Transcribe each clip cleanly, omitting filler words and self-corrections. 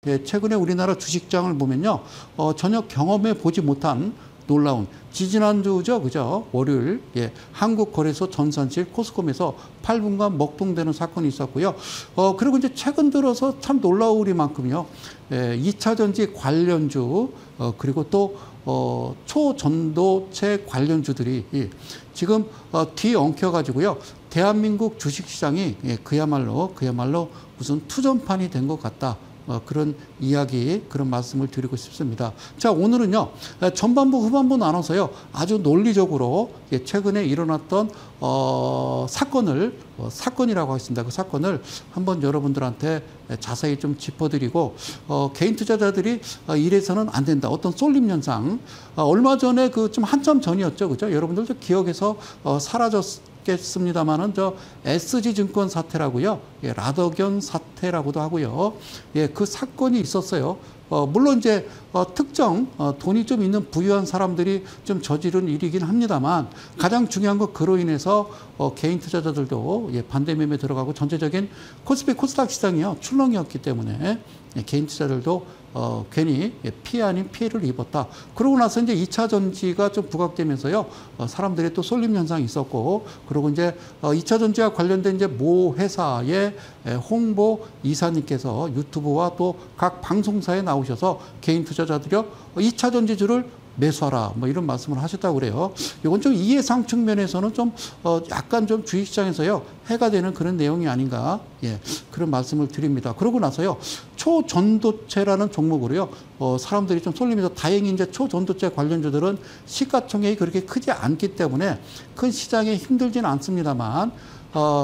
예, 최근에 우리나라 주식장을 보면요, 전혀 경험해 보지 못한 놀라운 지지난주죠, 그죠? 월요일, 예, 한국거래소 전산실 코스콤에서 8분간 먹통되는 사건이 있었고요. 그리고 이제 최근 들어서 참 놀라우리만큼요, 예, 2차 전지 관련주, 그리고 또 초전도체 관련주들이 지금 뒤엉켜가지고요, 대한민국 주식시장이 예, 그야말로 무슨 투전판이 된 것 같다. 그런 이야기, 그런 말씀을 드리고 싶습니다. 자, 오늘은요, 전반부, 후반부 나눠서요, 아주 논리적으로 최근에 일어났던, 사건이라고 하겠습니다. 그 사건을 한번 여러분들한테 자세히 좀 짚어드리고, 개인 투자자들이 이래서는 안 된다. 어떤 쏠림 현상. 얼마 전에 그 좀 한참 전이었죠. 그죠? 여러분들도 기억에서 사라졌겠습니다만은 저 SG증권 사태라고요. 예, 라더견 사태라고도 하고요. 예, 그 사건이 있었어요. 물론 이제 특정 돈이 좀 있는 부유한 사람들이 좀 저지른 일이긴 합니다만 가장 중요한 건 그로 인해서 개인 투자자들도 예, 반대 매매 들어가고 전체적인 코스피 코스닥 시장이요 출렁이었기 때문에 예, 개인 투자자들도 괜히 피해 아닌 피해를 입었다. 그러고 나서 이제 2차 전지가 좀 부각되면서요, 사람들이 또 쏠림 현상이 있었고, 그리고 이제 2차 전지와 관련된 이제 모 회사의 홍보 이사님께서 유튜브와 또 각 방송사에 나오셔서 개인 투자자들이 2차 전지주를 매수하라, 뭐 이런 말씀을 하셨다고 그래요. 이건 좀 이해상 측면에서는 좀, 약간 좀 주식시장에서요, 해가 되는 그런 내용이 아닌가, 예, 그런 말씀을 드립니다. 그러고 나서요, 초전도체라는 종목으로요, 사람들이 좀 쏠리면서 다행히 이제 초전도체 관련주들은 시가총액이 그렇게 크지 않기 때문에 큰 시장에 힘들지는 않습니다만,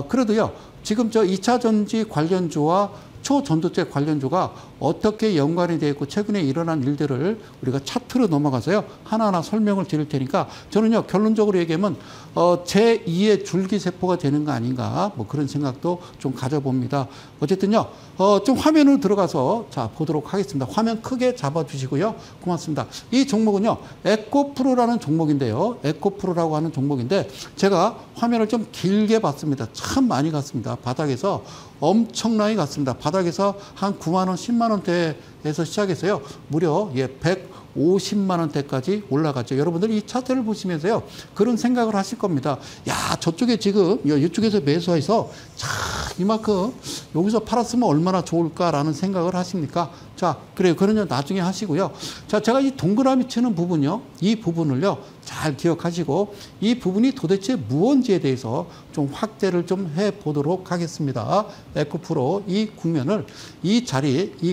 그래도요, 지금 저 2차 전지 관련주와 초전도체 관련주가 어떻게 연관이 되어 있고 최근에 일어난 일들을 우리가 차트로 넘어가서요, 하나하나 설명을 드릴 테니까 저는요, 결론적으로 얘기하면 제2의 줄기세포가 되는 거 아닌가, 뭐 그런 생각도 좀 가져봅니다. 어쨌든요, 좀 화면으로 들어가서 자 보도록 하겠습니다. 화면 크게 잡아주시고요. 고맙습니다. 이 종목은요, 에코프로라는 종목인데요. 에코프로라고 하는 종목인데 제가 화면을 좀 길게 봤습니다. 참 많이 갔습니다. 바닥에서 엄청나게 갔습니다. 바닥에서 한 9만 원, 10만 원대에서 시작해서요, 무려 150만 원대까지 올라갔죠. 여러분들 이 차트를 보시면서요, 그런 생각을 하실 겁니다. 야, 저쪽에 지금 이쪽에서 매수해서 자, 이만큼 여기서 팔았으면 얼마나 좋을까라는 생각을 하십니까? 자, 그래요. 그러면 나중에 하시고요. 자, 제가 이 동그라미 치는 부분요, 이 부분을요, 잘 기억하시고 이 부분이 도대체 무언지에 대해서 좀 확대를 좀 해보도록 하겠습니다. 에코프로 이 국면을, 이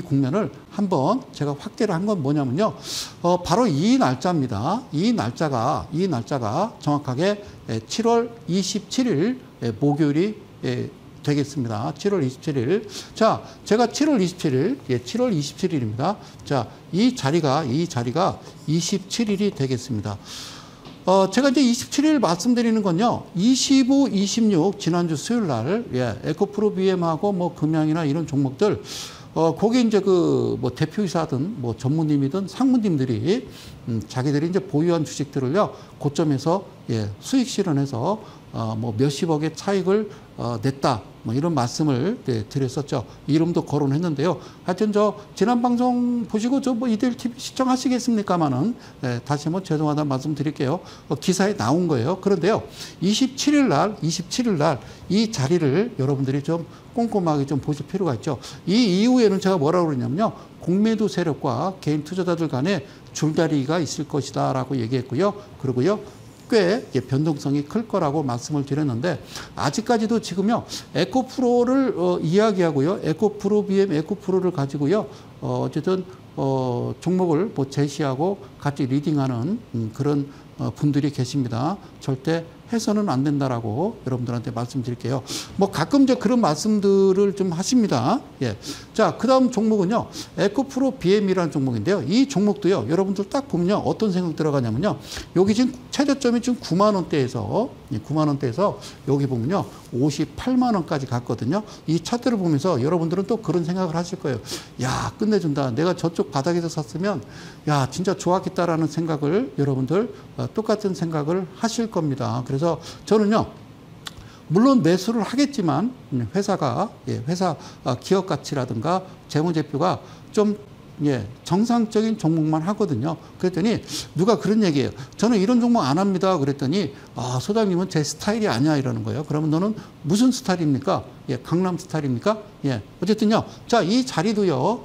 국면을 한번 제가 확대를 한 건 뭐냐면요, 바로 이 날짜입니다. 이 날짜가 정확하게 7월 27일 목요일이 되겠습니다. 7월 27일. 자, 제가 7월 27일, 예, 7월 27일입니다. 자, 이 자리가 27일이 되겠습니다. 제가 이제 27일 말씀드리는 건요, 25, 26, 지난주 수요일 날, 예, 에코프로 BM하고 뭐 금양이나 이런 종목들, 거기 이제 뭐 대표이사든 뭐 전무님이든 상무님들이, 자기들이 이제 보유한 주식들을요, 고점에서, 예, 수익 실현해서, 뭐 몇십억의 차익을, 냈다. 뭐 이런 말씀을 드렸었죠. 이름도 거론했는데요. 하여튼 지난 방송 보시고 뭐 이들 TV 시청하시겠습니까만은, 다시 한번 죄송하다는 말씀 드릴게요. 기사에 나온 거예요. 그런데요, 27일 날 이 자리를 여러분들이 좀 꼼꼼하게 좀 보실 필요가 있죠. 이 이후에는 제가 뭐라고 그러냐면요, 공매도 세력과 개인 투자자들 간에 줄다리기가 있을 것이다 라고 얘기했고요. 그리고요, 꽤 변동성이 클 거라고 말씀을 드렸는데, 아직까지도 지금요, 에코프로를 이야기하고요, 에코프로 BM, 에코프로를 가지고요, 어쨌든 종목을 뭐 제시하고 같이 리딩하는 그런 분들이 계십니다. 절대 해서는 안 된다라고 여러분들한테 말씀드릴게요. 뭐 가끔 이제 그런 말씀들을 좀 하십니다. 예. 자, 그 다음 종목은요, 에코프로 BM이라는 종목인데요. 이 종목도요, 여러분들 딱 보면요, 어떤 생각 들어가냐면요, 여기 지금 최저점이 지금 9만 원대에서, 9만 원대에서 여기 보면요, 58만 원까지 갔거든요. 이 차트를 보면서 여러분들은 또 그런 생각을 하실 거예요. 야, 끝내준다. 내가 저쪽 바닥에서 샀으면, 야, 진짜 좋았겠다라는 생각을 여러분들 똑같은 생각을 하실 겁니다. 그래서 저는요, 물론 매수를 하겠지만 회사가 회사 기업 가치라든가 재무제표가 좀 정상적인 종목만 하거든요. 그랬더니 누가 그런 얘기예요. 저는 이런 종목 안 합니다. 그랬더니 소장님은 제 스타일이 아니야 이러는 거예요. 그러면 너는 무슨 스타일입니까? 강남 스타일입니까? 어쨌든요. 자, 이 자리도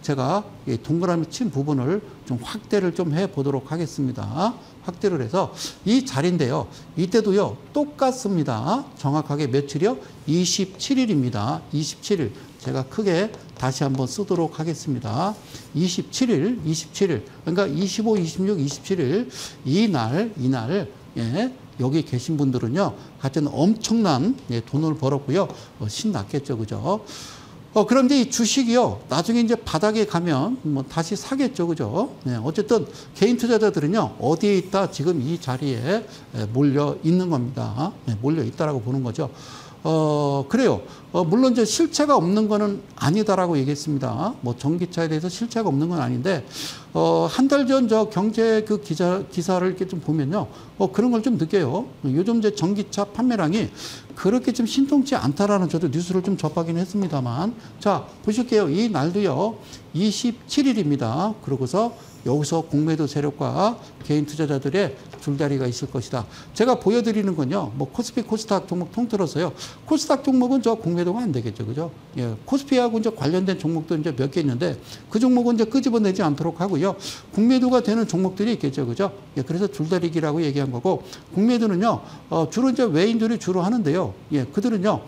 제가 동그라미 친 부분을 좀 확대를 좀 해 보도록 하겠습니다. 확대를 해서 이 자리인데요. 이때도요. 똑같습니다. 정확하게 며칠이요? 27일입니다. 27일. 제가 크게 다시 한번 쓰도록 하겠습니다. 27일. 그러니까 25, 26, 27일 이날 여기 계신 분들은요. 하여튼 엄청난 돈을 벌었고요. 신났겠죠. 그죠? 그럼 이제 이 주식이요. 나중에 이제 바닥에 가면 뭐 다시 사겠죠. 그죠? 어쨌든 개인 투자자들은요. 어디에 있다? 지금 이 자리에 몰려 있는 겁니다. 몰려 있다라고 보는 거죠. 그래요. 물론 이제 실체가 없는 거는 아니다라고 얘기했습니다. 뭐 전기차에 대해서 실체가 없는 건 아닌데, 한 달 전 저 경제 그 기사를 이렇게 좀 보면요. 그런 걸 좀 느껴요. 요즘 이제 전기차 판매량이 그렇게 좀 신통치 않다라는 저도 뉴스를 좀 접하긴 했습니다만. 자, 보실게요. 이 날도요. 27일입니다. 그러고서 여기서 공매도 세력과 개인 투자자들의 줄다리가 있을 것이다. 제가 보여드리는 건요. 뭐 코스피, 코스닥 종목 통틀어서요. 코스닥 종목은 저 공매도가 안 되겠죠. 그죠? 코스피하고 이제 관련된 종목도 이제 몇 개 있는데 그 종목은 이제 끄집어내지 않도록 하고요. 공매도가 되는 종목들이 있겠죠. 그죠? 그래서 줄다리기라고 얘기한 거고, 공매도는요. 주로 이제 외인들이 주로 하는데요. 그들은요.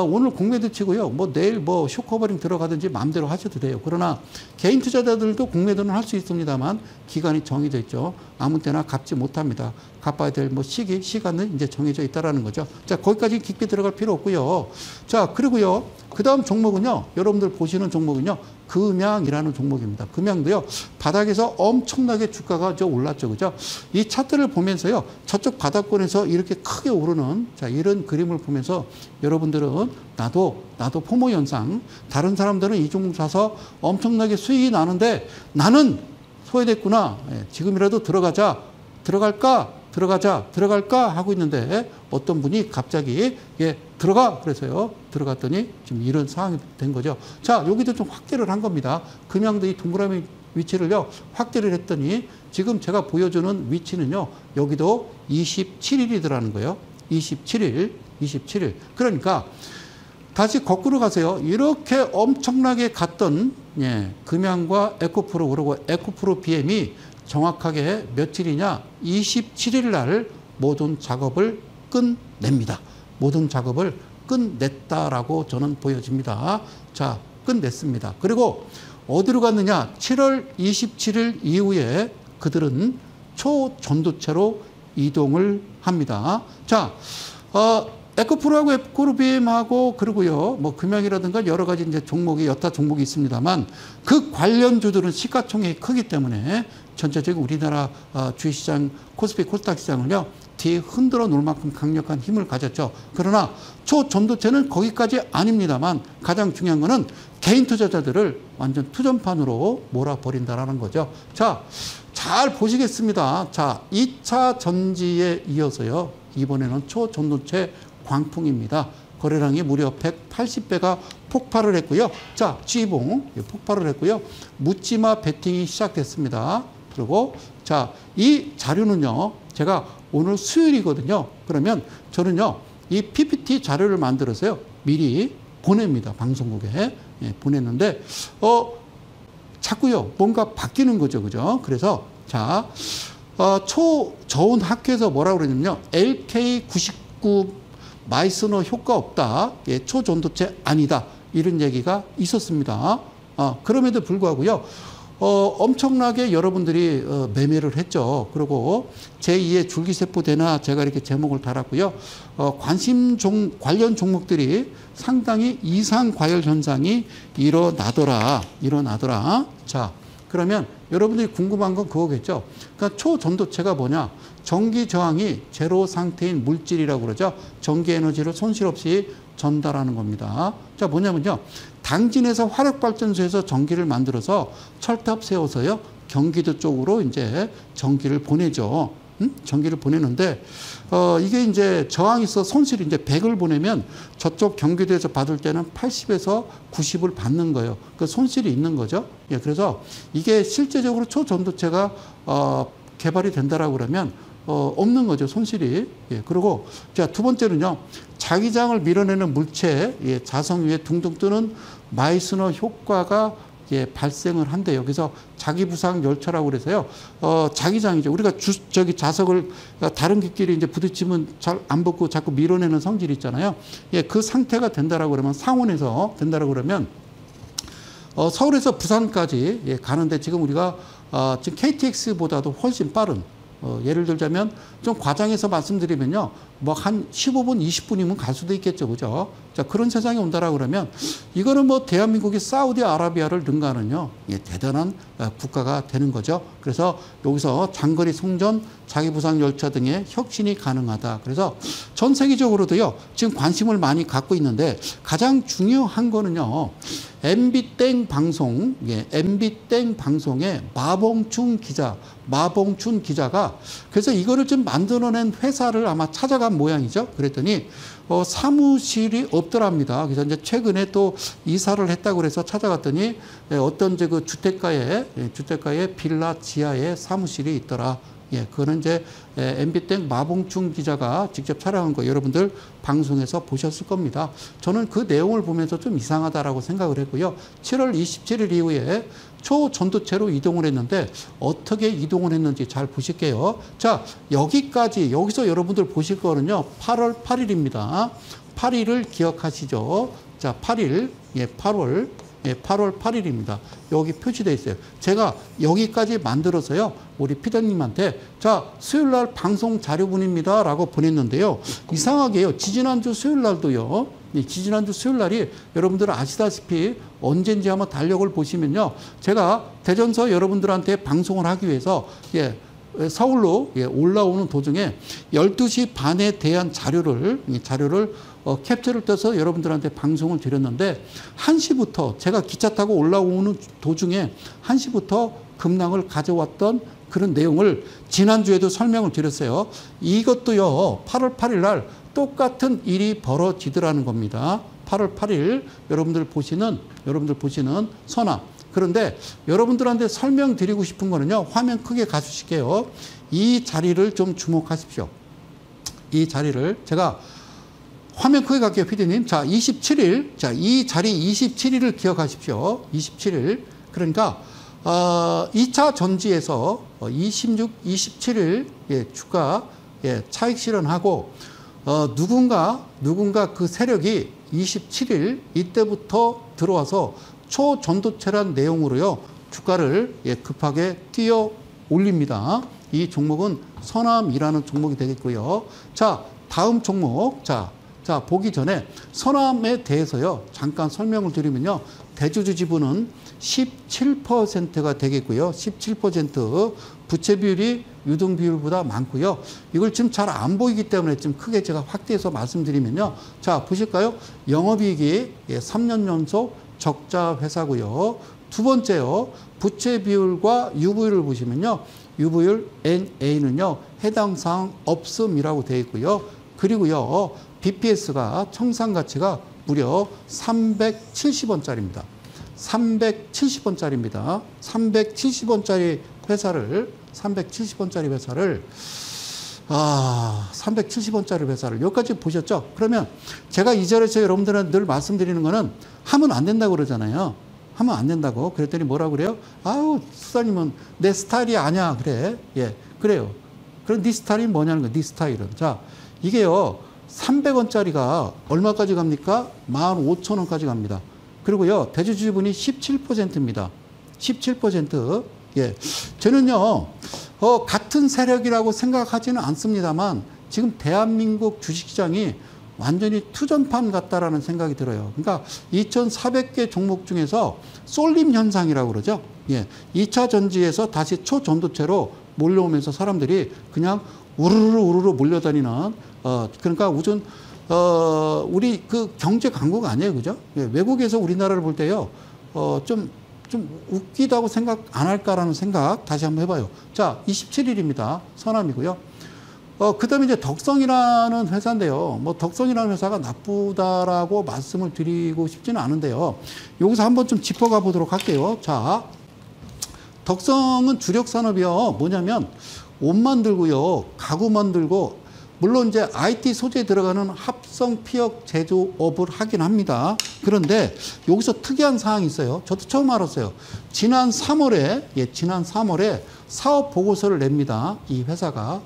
오늘 공매도 치고요. 뭐 내일 뭐 쇼커버링 들어가든지 마음대로 하셔도 돼요. 그러나 개인 투자자들도 공매도는 할 수 있습니다만 기간이 정해져 있죠. 아무 때나 갚지 못합니다. 갚아야 될 뭐 시간은 이제 정해져 있다라는 거죠. 자, 거기까지 깊게 들어갈 필요 없고요. 자, 그리고요. 그 다음 종목은요. 여러분들 보시는 종목은요. 금양이라는 종목입니다. 금양도요. 바닥에서 엄청나게 주가가 올랐죠. 그죠? 이 차트를 보면서요. 저쪽 바닥권에서 이렇게 크게 오르는 이런 그림을 보면서 여러분들은 나도 포모 현상, 다른 사람들은 이 종목 사서 엄청나게 수익이 나는데 나는 소외됐구나. 지금이라도 들어갈까 하고 있는데 어떤 분이 갑자기 들어가 그래서요. 들어갔더니 지금 이런 상황이 된 거죠. 자, 여기도 좀 확대를 한 겁니다. 금양도 이 동그라미 위치를요. 확대를 했더니 지금 제가 보여주는 위치는요. 여기도 27일이더라는 거예요. 27일. 그러니까 다시 거꾸로 가세요. 이렇게 엄청나게 갔던 금양과 에코프로, 그리고 에코프로 BM이 정확하게 며칠이냐? 27일 날 모든 작업을 끝냅니다. 모든 작업을 끝냈다라고 저는 보여집니다. 자, 끝냈습니다. 그리고 어디로 갔느냐? 7월 27일 이후에 그들은 초전도체로 이동을 합니다. 자, 에코프로하고 에코프로비엠하고 그리고요, 뭐 금양이라든가 여러 가지 이제 종목이 여타 종목이 있습니다만 그 관련주들은 시가총액이 크기 때문에 전체적인 우리나라 주식시장 코스피 코스닥 시장을요 뒤에 흔들어 놓을 만큼 강력한 힘을 가졌죠. 그러나 초전도체는 거기까지 아닙니다만 가장 중요한 거는 개인 투자자들을 완전 투전판으로 몰아버린다라는 거죠. 자, 잘 보시겠습니다. 자, 2차 전지에 이어서요 이번에는 초전도체 광풍입니다. 거래량이 무려 180배가 폭발을 했고요. 자, G봉 폭발을 했고요. 묻지마 베팅이 시작됐습니다. 그리고 자, 이 자료는요. 제가 오늘 수요일이거든요. 그러면 저는요. 이 PPT 자료를 만들어서요. 미리 보냅니다. 방송국에 보냈는데 자꾸요. 뭔가 바뀌는 거죠. 그죠? 그래서 자, 저온 학회에서 뭐라고 그러냐면요. LK99 마이스너 효과 없다. 초전도체 아니다. 이런 얘기가 있었습니다. 그럼에도 불구하고요. 엄청나게 여러분들이 매매를 했죠. 그리고 제2의 줄기세포 대나 제가 이렇게 제목을 달았고요. 관련 종목들이 상당히 이상 과열 현상이 일어나더라. 자, 그러면 여러분들이 궁금한 건 그거겠죠. 그러니까 초전도체가 뭐냐? 전기 저항이 제로 상태인 물질이라고 그러죠. 전기 에너지를 손실 없이 전달하는 겁니다. 자, 뭐냐면요. 당진에서 화력발전소에서 전기를 만들어서 철탑 세워서요. 경기도 쪽으로 이제 전기를 보내죠. 전기를 보내는데 이게 이제 저항이 있어 손실이 이제 100을 보내면 저쪽 경기도에서 받을 때는 80에서 90을 받는 거예요. 그 손실이 있는 거죠. 예, 그래서 이게 실제적으로 초전도체가 개발이 된다라고 그러면 없는 거죠, 손실이. 예, 그리고 자, 두 번째는요, 자기장을 밀어내는 물체, 예, 자성 위에 둥둥 뜨는 마이스너 효과가 예, 발생을 한대요. 그래서 자기부상 열차라고 그래서요, 자기장이죠. 우리가 저기 자석을 다른 기끼리 이제 부딪히면 잘 안 붙고 자꾸 밀어내는 성질이 있잖아요. 예, 그 상태가 된다라고 그러면, 상온에서 된다라고 그러면, 서울에서 부산까지 예, 가는데 지금 우리가 지금 KTX보다도 훨씬 빠른, 예를 들자면 좀 과장해서 말씀드리면요, 뭐 한 15분, 20분이면 갈 수도 있겠죠, 그죠? 자, 그런 세상이 온다라고 그러면 이거는 뭐 대한민국이 사우디아라비아를 능가하는요, 예, 대단한 국가가 되는 거죠. 그래서 여기서 장거리 송전, 자기부상 열차 등의 혁신이 가능하다. 그래서 전 세계적으로도요, 지금 관심을 많이 갖고 있는데 가장 중요한 거는요, MB땡 방송, 예, MB땡 방송의 마봉춘 기자가 그래서 이거를 좀 만들어낸 회사를 아마 찾아간 모양이죠. 그랬더니 사무실이 없더랍니다. 그래서 이제 최근에 또 이사를 했다고 그래서 찾아갔더니 어떤 이제 그 주택가에 빌라 지하에 사무실이 있더라. 예, 그거는 이제 MB땡 마봉춘 기자가 직접 촬영한 거 여러분들 방송에서 보셨을 겁니다. 저는 그 내용을 보면서 좀 이상하다라고 생각을 했고요. 7월 27일 이후에 초전도체로 이동을 했는데 어떻게 이동을 했는지 잘 보실게요. 자, 여기서 여러분들 보실 거는요, 8월 8일입니다. 8일을 기억하시죠? 자, 8일, 예, 8월 8일입니다. 여기 표시되어 있어요. 제가 여기까지 만들어서요, 우리 피디님한테 자, 수요일날 방송 자료분입니다 라고 보냈는데요. 이상하게요, 지지난주 수요일날도요, 지지난주 수요일날이 여러분들 아시다시피 언젠지 한번 달력을 보시면요, 제가 대전서 여러분들한테 방송을 하기 위해서 예, 서울로 예, 올라오는 도중에 12시 반에 대한 자료를 캡처를 떠서 여러분들한테 방송을 드렸는데 1시부터 제가 기차 타고 올라오는 도중에 1시부터 급락을 가져왔던 그런 내용을 지난주에도 설명을 드렸어요. 이것도요, 8월 8일 날 똑같은 일이 벌어지더라는 겁니다. 8월 8일 여러분들 보시는 선암. 그런데 여러분들한테 설명드리고 싶은 거는요, 화면 크게 가주실게요. 이 자리를 좀 주목하십시오. 이 자리를 제가 화면 크게 갈게요, 피디님. 자, 27일. 자, 이 자리 27일을 기억하십시오. 27일. 그러니까 2차 전지에서 26, 27일 예, 주가 예, 차익 실현하고 누군가 그 세력이 27일 이때부터 들어와서 초전도체란 내용으로요, 주가를 예, 급하게 뛰어 올립니다. 이 종목은 선암이라는 종목이 되겠고요. 자, 다음 종목. 자, 보기 전에 선암에 대해서요, 잠깐 설명을 드리면요, 대주주 지분은 17%가 되겠고요. 17% 부채 비율이 유동 비율보다 많고요. 이걸 지금 잘 안 보이기 때문에 좀 크게 제가 확대해서 말씀드리면요. 자, 보실까요? 영업이익이 3년 연속 적자 회사고요. 두 번째요, 부채 비율과 유보율을 보시면요, 유보율 NA는요, 해당 사항 없음이라고 되어 있고요. 그리고요, BPS가 청산 가치가 무려 370원짜리입니다. 370원짜리입니다. 370원짜리 회사를 370원짜리 회사를 여기까지 보셨죠? 그러면 제가 이 자리에서 여러분들은 늘 말씀드리는 거는 하면 안 된다고 그러잖아요. 하면 안 된다고. 그랬더니 뭐라고 그래요? 아우, 수사님은 내 스타일이 아니야. 그래. 예, 그래요. 그럼 네 스타일이 뭐냐는 거예요. 네 스타일은. 자, 이게요, 300원짜리가 얼마까지 갑니까? 15,000원까지 갑니다. 그리고요, 대주주 지분이 17%입니다. 17%. 예. 저는요, 같은 세력이라고 생각하지는 않습니다만, 지금 대한민국 주식시장이 완전히 투전판 같다라는 생각이 들어요. 그러니까 2,400개 종목 중에서 쏠림 현상이라고 그러죠. 예. 2차 전지에서 다시 초전도체로 몰려오면서 사람들이 그냥 우르르 몰려다니는, 그러니까 우선, 우리 그 경제 강국 아니에요. 그죠? 예. 외국에서 우리나라를 볼 때요, 좀 웃기다고 생각 안 할까라는 생각 다시 한번 해봐요. 자, 27일입니다. 선암이고요. 그다음에 이제 덕성이라는 회사인데요. 뭐 덕성이라는 회사가 나쁘다라고 말씀을 드리고 싶지는 않은데요. 여기서 한번 좀 짚어가 보도록 할게요. 자, 덕성은 주력 산업이요. 뭐냐면 옷 만들고요, 가구 만들고, 물론 이제 IT 소재에 들어가는 합성 피혁 제조업을 하긴 합니다. 그런데 여기서 특이한 사항이 있어요. 저도 처음 알았어요. 지난 3월에 사업 보고서를 냅니다. 이 회사가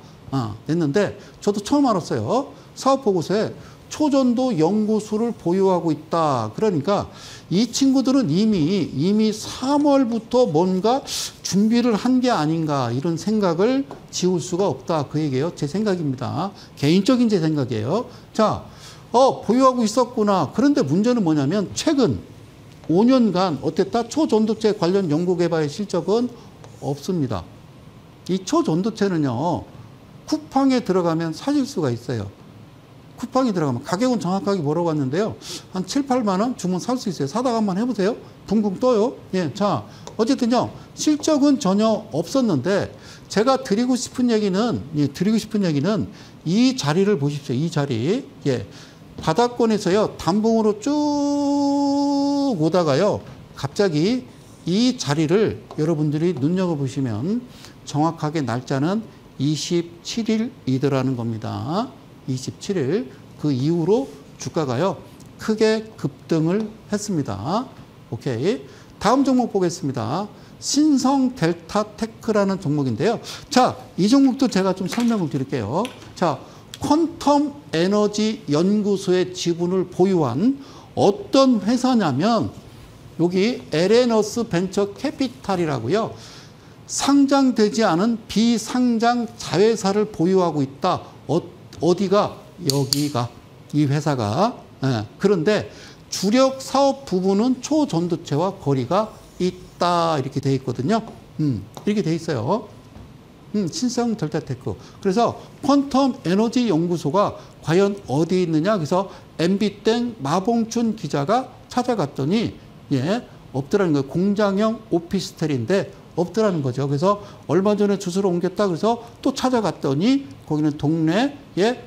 냈는데 저도 처음 알았어요. 사업 보고서에 초전도 연구소를 보유하고 있다. 그러니까 이 친구들은 이미 3월부터 뭔가 준비를 한 게 아닌가, 이런 생각을 지울 수가 없다. 그 얘기예요. 제 생각입니다. 개인적인 제 생각이에요. 자, 보유하고 있었구나. 그런데 문제는 뭐냐면 최근 5년간 어땠다? 초전도체 관련 연구개발의 실적은 없습니다. 이 초전도체는요, 쿠팡에 들어가면 사실 수가 있어요. 쿠팡에 들어가면 가격은 정확하게 뭐라고 왔는데요. 한 7, 8만 원 주문 살 수 있어요. 사다가 한번 해보세요. 붕붕 떠요. 예, 자, 어쨌든요, 실적은 전혀 없었는데 제가 드리고 싶은 얘기는 이 자리를 보십시오. 이 자리. 예. 바닥권에서요, 단봉으로 쭉 오다가요, 갑자기 이 자리를 여러분들이 눈여겨보시면 정확하게 날짜는 27일이더라는 겁니다. 27일. 그 이후로 주가가요, 크게 급등을 했습니다. 오케이. 다음 종목 보겠습니다. 신성 델타 테크라는 종목인데요. 자, 이 종목도 제가 좀 설명을 드릴게요. 자, 퀀텀 에너지 연구소의 지분을 보유한 어떤 회사냐면, 여기 에레너스 벤처 캐피탈이라고요. 상장되지 않은 비상장 자회사를 보유하고 있다. 어디가? 여기가, 이 회사가. 예. 그런데 주력 사업 부분은 초전도체와 거리가 있다. 이렇게 돼 있거든요. 이렇게 돼 있어요. 신성 델타테크. 그래서 퀀텀 에너지 연구소가 과연 어디에 있느냐? 그래서 MB땡 마봉춘 기자가 찾아갔더니, 예, 없더라는 거예요. 공장형 오피스텔인데 없더라는 거죠. 그래서 얼마 전에 주소를 옮겼다. 그래서 또 찾아갔더니 거기는 동네에,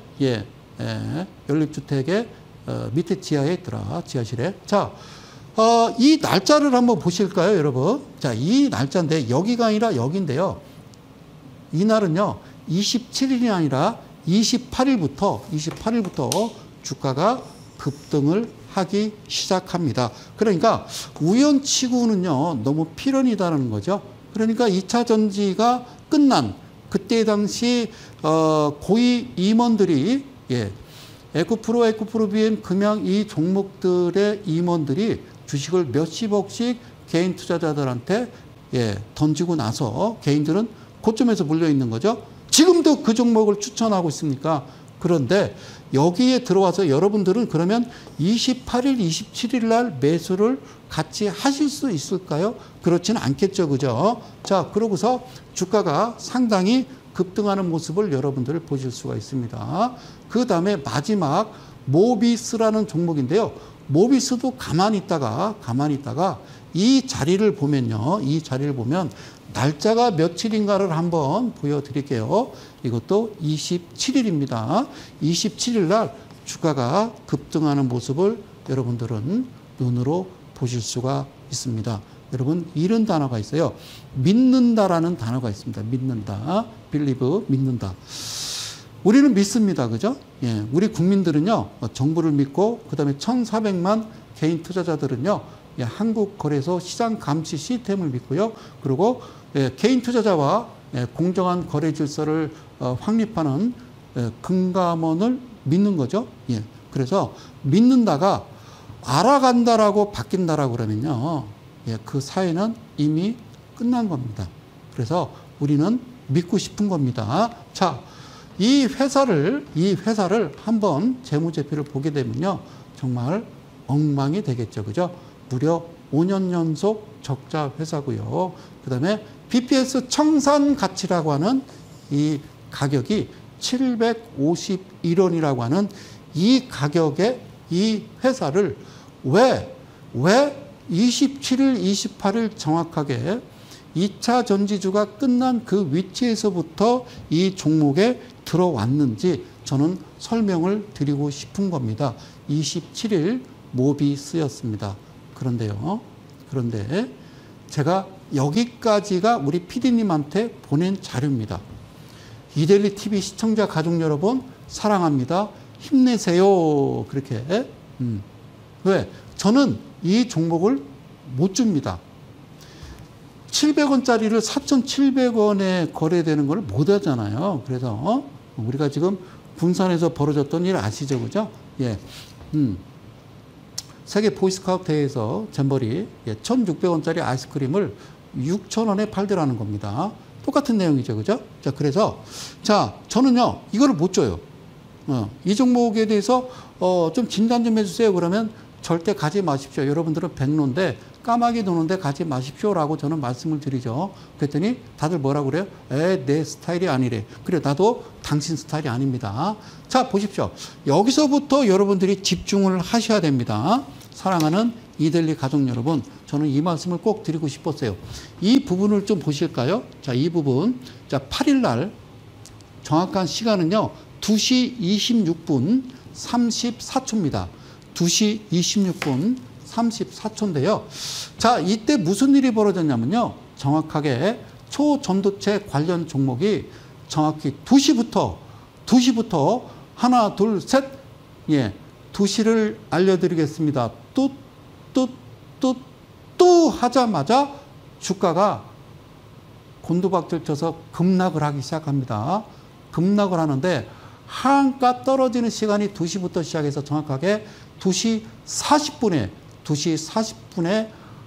연립주택의 밑에 지하에 있더라. 지하실에. 자, 이 날짜를 한번 보실까요, 여러분? 자, 이 날짜인데 여기가 아니라 여기인데요. 이날은요, 27일이 아니라 28일부터 주가가 급등을 하기 시작합니다. 그러니까 우연치고는요, 너무 필연이다라는 거죠. 그러니까 2차 전지가 끝난 그때 당시 고위 임원들이, 예, 에코프로 BM 금양 이 종목들의 임원들이 주식을 몇십억씩 개인 투자자들한테, 예, 던지고 나서 개인들은 고점에서 물려 있는 거죠. 지금도 그 종목을 추천하고 있습니까? 그런데 여기에 들어와서 여러분들은 그러면 28일, 27일 날 매수를 같이 하실 수 있을까요? 그렇지는 않겠죠. 그죠? 자, 그러고서 주가가 상당히 급등하는 모습을 여러분들 보실 수가 있습니다. 그 다음에 마지막 모비스라는 종목인데요. 모비스도 가만히 있다가 이 자리를 보면요. 이 자리를 보면 날짜가 며칠인가를 한번 보여드릴게요. 이것도 27일입니다. 27일 날 주가가 급등하는 모습을 여러분들은 눈으로 보실 수가 있습니다. 여러분, 이런 단어가 있어요. 믿는다라는 단어가 있습니다. 믿는다. believe, 믿는다. 우리는 믿습니다. 그죠? 예, 우리 국민들은요, 정부를 믿고, 그 다음에 1,400만 개인 투자자들은요, 예, 한국거래소 시장 감시 시스템을 믿고요. 그리고, 예, 개인 투자자와, 예, 공정한 거래 질서를 확립하는, 예, 금감원을 믿는 거죠. 예, 그래서 믿는다가 알아간다라고 바뀐다라고 그러면요, 예, 그 사회는 이미 끝난 겁니다. 그래서 우리는 믿고 싶은 겁니다. 자, 이 회사를 한번 재무제표를 보게 되면요, 정말 엉망이 되겠죠. 그죠? 무려 5년 연속 적자 회사고요. 그 다음에 BPS 청산 가치라고 하는 이 가격이 751원이라고 하는 이 가격에 이 회사를 왜 27일, 28일 정확하게 2차 전지주가 끝난 그 위치에서부터 이 종목에 들어왔는지 저는 설명을 드리고 싶은 겁니다. 27일 모비스였습니다. 그런데 제가 여기까지가 우리 PD님한테 보낸 자료입니다. 이데일리 TV 시청자 가족 여러분 사랑합니다. 힘내세요. 그렇게. 왜? 저는 이 종목을 못 줍니다. 700원짜리를 4,700원에 거래되는 걸 못 하잖아요. 그래서 우리가 지금 군산에서 벌어졌던 일 아시죠? 그죠? 예. 세계 보이스카우트 대회에서 잼버리 1,600원짜리 아이스크림을 6,000원에 팔더라는 겁니다. 똑같은 내용이죠. 그죠? 자, 그래서 저는요. 이거를 못 줘요. 이 종목에 대해서 좀 진단 좀 해주세요. 그러면 절대 가지 마십시오. 여러분들은 백로인데 까마귀 도는데 가지 마십시오라고 저는 말씀을 드리죠. 그랬더니 다들 뭐라고 그래요? 내 스타일이 아니래. 그래, 나도 당신 스타일이 아닙니다. 자, 보십시오. 여기서부터 여러분들이 집중을 하셔야 됩니다. 사랑하는 이데일리 가족 여러분, 저는 이 말씀을 꼭 드리고 싶었어요. 이 부분을 좀 보실까요? 자, 이 부분. 자, 8일 날 정확한 시간은요. 2시 26분 34초입니다. 2시 26분 34초인데요. 자, 이때 무슨 일이 벌어졌냐면요. 정확하게 초전도체 관련 종목이 정확히 2시부터 하나, 둘, 셋. 예. 2시를 알려드리겠습니다. 뚜 하자마자 주가가 곤두박질 쳐서 급락을 하기 시작합니다. 급락을 하는데 하한가 떨어지는 시간이 2시부터 시작해서 정확하게 2시 40분에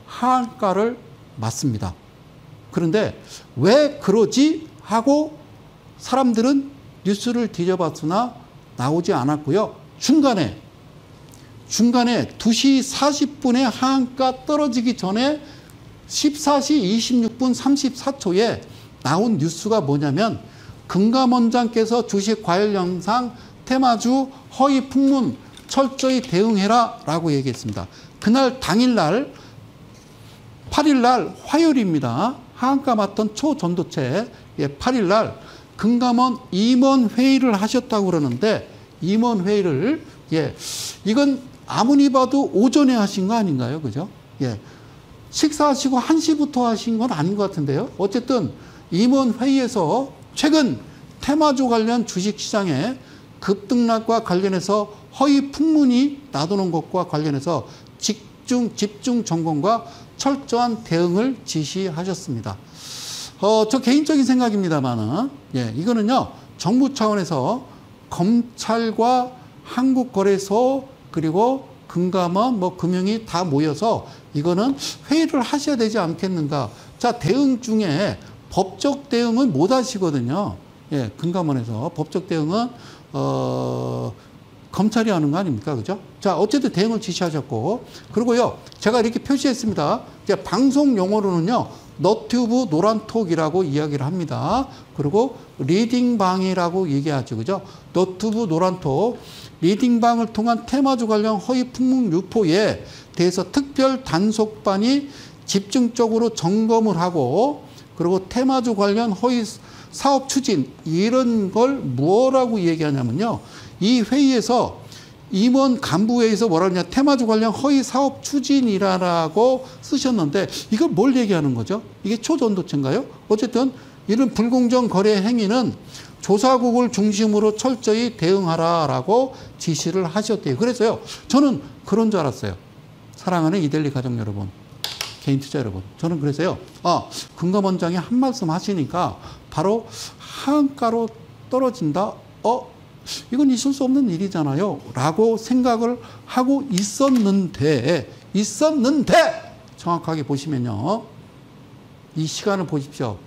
하한가를 맞습니다. 그런데 왜 그러지 하고 사람들은 뉴스를 뒤져봤으나 나오지 않았고요. 중간에 2시 40분에 하한가 떨어지기 전에 14시 26분 34초에 나온 뉴스가 뭐냐면 금감원장께서 주식 과열 영상 테마주 허위 풍문 철저히 대응해라 라고 얘기했습니다. 그날 당일날 8일날 화요일입니다. 하한가 맞던 초전도체 8일날 금감원 임원회의를 하셨다고 그러는데 임원회의를 이건 아무리 봐도 오전에 하신 거 아닌가요? 그죠? 식사하시고 1시부터 하신 건 아닌 것 같은데요. 어쨌든 임원회의에서 최근 테마주 관련 주식시장에 급등락과 관련해서 허위 풍문이 나도는 것과 관련해서 집중 점검과 철저한 대응을 지시하셨습니다. 저 개인적인 생각입니다만은 이거는요 정부 차원에서 검찰과 한국거래소 그리고 금감원 금융이 다 모여서 이거는 회의를 하셔야 되지 않겠는가. 자, 대응 중에 법적 대응은 못 하시거든요. 금감원에서 법적 대응은 검찰이 하는 거 아닙니까? 그죠? 자, 어쨌든 대응을 지시하셨고, 그리고요, 제가 이렇게 표시했습니다. 이제 방송 용어로는요, 너튜브 노란톡이라고 이야기를 합니다. 그리고 리딩방이라고 얘기하죠. 그죠? 너튜브 노란톡. 리딩방을 통한 테마주 관련 허위 풍문 유포에 대해서 특별 단속반이 집중적으로 점검을 하고, 그리고 테마주 관련 허위 사업 추진, 이런 걸 뭐라고 얘기하냐면요. 이 회의에서 임원 간부회의에서 뭐라고 하냐, 테마주 관련 허위 사업 추진이라고 쓰셨는데 이걸 뭘 얘기하는 거죠? 이게 초전도체인가요? 어쨌든 이런 불공정 거래 행위는 조사국을 중심으로 철저히 대응하라라고 지시를 하셨대요. 그래서요, 저는 그런 줄 알았어요. 사랑하는 이데일리 가족 여러분, 개인 투자 여러분, 저는 그래서요, 금감원장이 한 말씀 하시니까 바로 하한가로 떨어진다. 이건 있을 수 없는 일이잖아요. 라고 생각을 하고 있었는데, 정확하게 보시면요. 이 시간을 보십시오.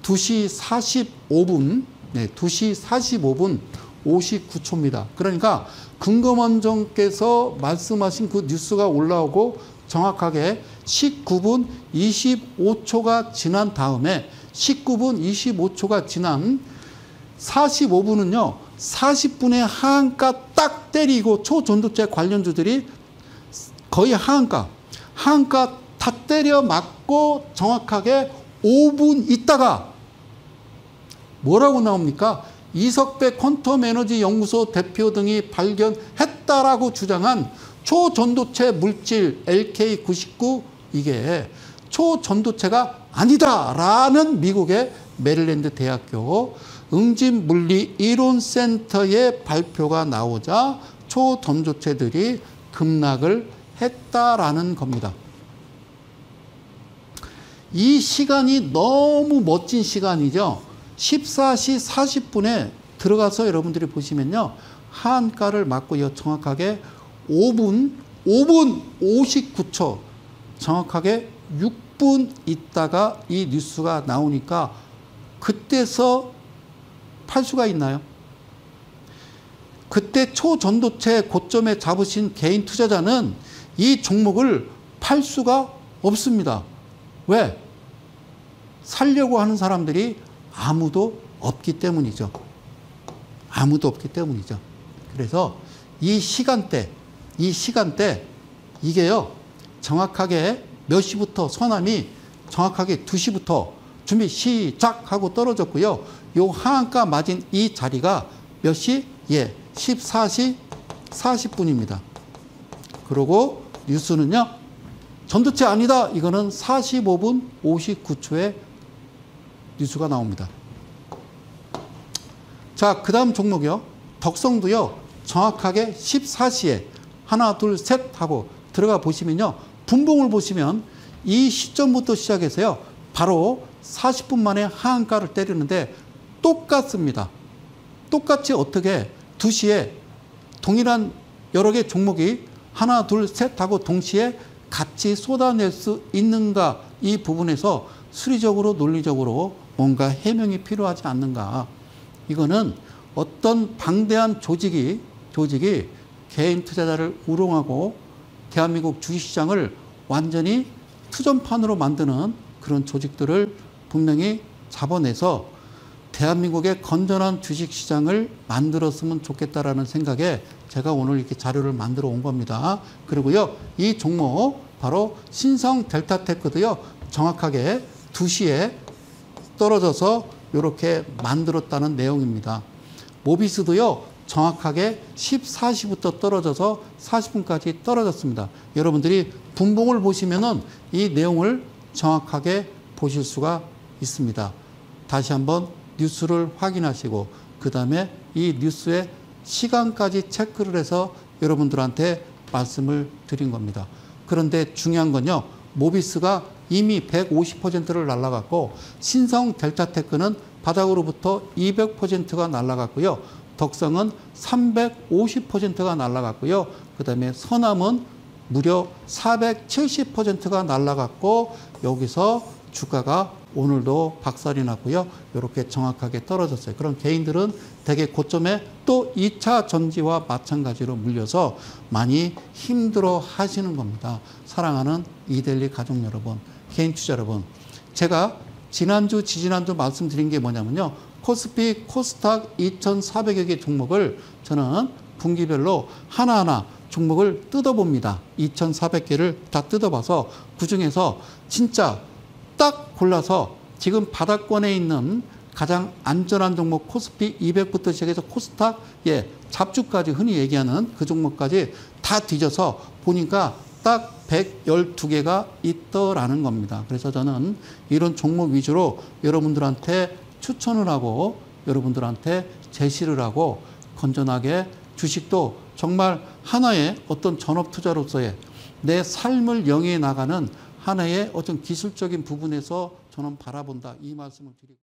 2시 45분, 2시 45분 59초입니다. 그러니까 금감원장께서 말씀하신 그 뉴스가 올라오고 정확하게 19분 25초가 지난 다음에 19분 25초가 지난 45분은요. 40분에 하한가 딱 때리고 초전도체 관련주들이 거의 하한가 다 때려 맞고 정확하게 5분 있다가 뭐라고 나옵니까? 이석배 퀀텀 에너지 연구소 대표 등이 발견했다라고 주장한 초전도체 물질 LK99 이게 초전도체가 아니다라는 미국의 메릴랜드 대학교 응집물리 이론센터의 발표가 나오자 초전도체들이 급락을 했다라는 겁니다. 이 시간이 너무 멋진 시간이죠. 14시 40분에 들어가서 여러분들이 보시면요. 하한가를 맞고요. 정확하게 5분 59초 정확하게 6분 있다가 이 뉴스가 나오니까 그때서 팔 수가 있나요? 그때 초전도체 고점에 잡으신 개인 투자자는 이 종목을 팔 수가 없습니다. 왜? 살려고 하는 사람들이 아무도 없기 때문이죠. 아무도 없기 때문이죠. 그래서 이 시간대 이게요. 정확하게 몇 시부터 서남이 정확하게 2시부터 준비 시작하고 떨어졌고요. 요 하한가 맞은 이 자리가 몇 시? 예, 14시 40분입니다. 그리고 뉴스는요. 전도체 아니다. 이거는 45분 59초에 뉴스가 나옵니다. 자, 그 다음 종목이요. 덕성도요. 정확하게 14시에 하나, 둘, 셋 하고 들어가 보시면요. 분봉을 보시면 이 시점부터 시작해서요. 바로 40분 만에 하한가를 때리는데 똑같습니다. 똑같이 어떻게 2시에 동일한 여러 개 종목이 하나, 둘, 셋 하고 동시에 같이 쏟아낼 수 있는가 이 부분에서 수리적으로 논리적으로 뭔가 해명이 필요하지 않는가. 이거는 어떤 방대한 조직이 개인 투자자를 우롱하고 대한민국 주식시장을 완전히 투전판으로 만드는 그런 조직들을 분명히 잡아내서 대한민국의 건전한 주식시장을 만들었으면 좋겠다라는 생각에 제가 오늘 이렇게 자료를 만들어 온 겁니다. 그리고요, 이 종목 바로 신성 델타테크도요, 정확하게 2시에 떨어져서 이렇게 만들었다는 내용입니다. 모비스도요, 정확하게 14시부터 떨어져서 40분까지 떨어졌습니다. 여러분들이 분봉을 보시면은 이 내용을 정확하게 보실 수가 있습니다. 다시 한번 뉴스를 확인하시고 그 다음에 이 뉴스의 시간까지 체크를 해서 여러분들한테 말씀을 드린 겁니다. 그런데 중요한 건요. 모비스가 이미 150%를 날라갔고 신성 델타테크는 바닥으로부터 200%가 날라갔고요. 덕성은 350%가 날라갔고요. 그 다음에 서남은 무려 470%가 날라갔고 여기서 주가가 오늘도 박살이 났고요. 이렇게 정확하게 떨어졌어요. 그럼 개인들은 대개 고점에 또 2차 전지와 마찬가지로 물려서 많이 힘들어 하시는 겁니다. 사랑하는 이데일리 가족 여러분, 개인 투자 여러분. 제가 지난주, 지지난주 말씀드린 게 뭐냐면요. 코스피, 코스닥 2,400여 개 종목을 저는 분기별로 하나하나 종목을 뜯어봅니다. 2,400개를 다 뜯어봐서 그중에서 진짜 딱 골라서 지금 바닥권에 있는 가장 안전한 종목 코스피 200부터 시작해서 코스닥 잡주까지 흔히 얘기하는 그 종목까지 다 뒤져서 보니까 딱 112개가 있더라는 겁니다. 그래서 저는 이런 종목 위주로 여러분들한테 추천을 하고 여러분들한테 제시를 하고 건전하게 주식도 정말 하나의 어떤 전업투자로서의 내 삶을 영위해 나가는 하나의 어떤 기술적인 부분에서 저는 바라본다. 이 말씀을 드리고.